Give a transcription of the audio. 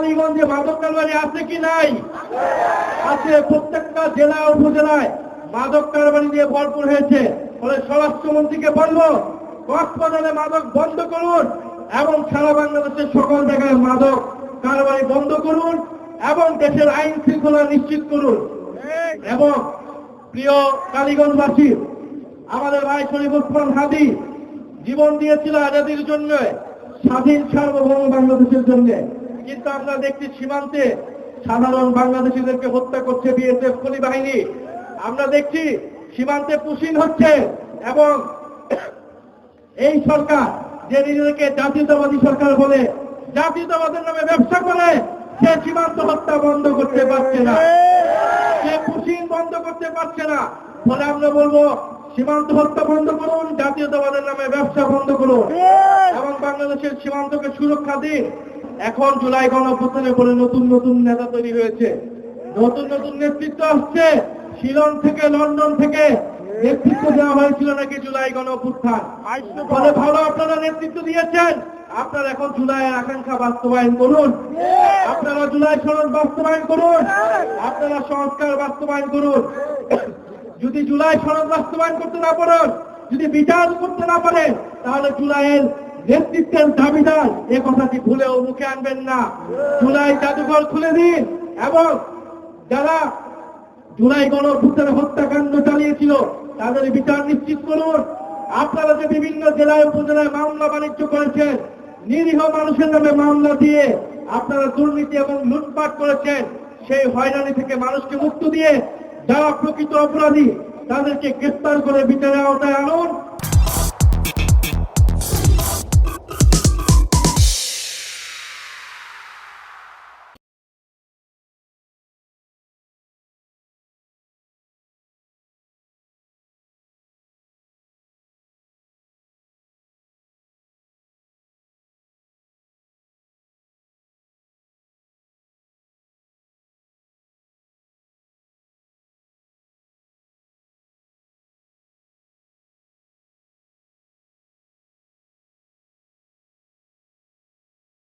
কালীগঞ্জে মাদক কারবারি আছে কি নাই? আছে। প্রত্যেকটা জেলা উপজেলায় মাদক কারবারি দিয়ে ভরপুর হয়েছে। ফলে স্বরাষ্ট্রমন্ত্রীকে বলবো কক্সবাজারে মাদক বন্ধ করুন এবং সারা বাংলাদেশের সকল জায়গায় মাদক কারবারি বন্ধ করুন এবং দেশের আইন শৃঙ্খলা নিশ্চিত করুন। এবং প্রিয় কালীগঞ্জবাসী, আমাদের ভাই শরীফ ওসমান হাদি জীবন দিয়েছিল আজাদির জন্য, স্বাধীন সার্বভৌম বাংলাদেশের জন্য। কিন্তু আমরা দেখছি সীমান্তে সাধারণ বাংলাদেশিদেরকে হত্যা করছে বিএসএফ পুলিশ বাহিনী। আমরা দেখছি সীমান্তে পুশিং হচ্ছে এবং এই সরকার যে নিজেদেরকে জাতীয়তাবাদী সরকার বলে জাতীয়তাবাদের নামে ব্যবসা করে, সে সীমান্ত হত্যা বন্ধ করতে পারছে না, সে পুশিং বন্ধ করতে পারছে না। ফলে আমরা বলবো সীমান্ত হত্যা বন্ধ করুন, জাতীয়তাবাদের নামে ব্যবসা বন্ধ করুন এবং বাংলাদেশের সীমান্তকে সুরক্ষা দিন। এখন জুলাই গণঅভ্যুত্থানের পরে নতুন নতুন নেতা তৈরি হয়েছে, নতুন নতুন নেতৃত্ব আসছে। শিলং থেকে, লন্ডন থেকে নেতৃত্ব দেওয়া হয়েছিল নাকি জুলাই গণঅভ্যুত্থান। ফলে ভালো আপনারা নেতৃত্ব দিয়েছেন, আপনারা এখন জুলাইয়ের আকাঙ্ক্ষা বাস্তবায়ন করুন, আপনারা জুলাই সনদ বাস্তবায়ন করুন, আপনারা সংস্কার বাস্তবায়ন করুন। যদি জুলাই সনদ বাস্তবায়ন করতে না পারেন, যদি বিচার করতে না পারেন, তাহলে জুলাইয়ের নেতৃত্বের দাবিদার এ কথাটি ভুলেও মুখে আনবেন না। জুলাই জাদুঘর খুলে দিন এবং যারা জুলাই গণঅভ্যুত্থানে হত্যাকাণ্ড চালিয়েছিল তাদের বিচার নিশ্চিত করুন। আপনারা যে বিভিন্ন জেলায় উপজেলায় মামলা বাণিজ্য করেছেন, নিরীহ মানুষের নামে মামলা দিয়ে আপনারা দুর্নীতি এবং লুটপাট করেছেন, সেই হয়রানি থেকে মানুষকে মুক্ত দিয়ে যারা প্রকৃত অপরাধী তাদেরকে গ্রেফতার করে বিচারের আওতায় আনুন।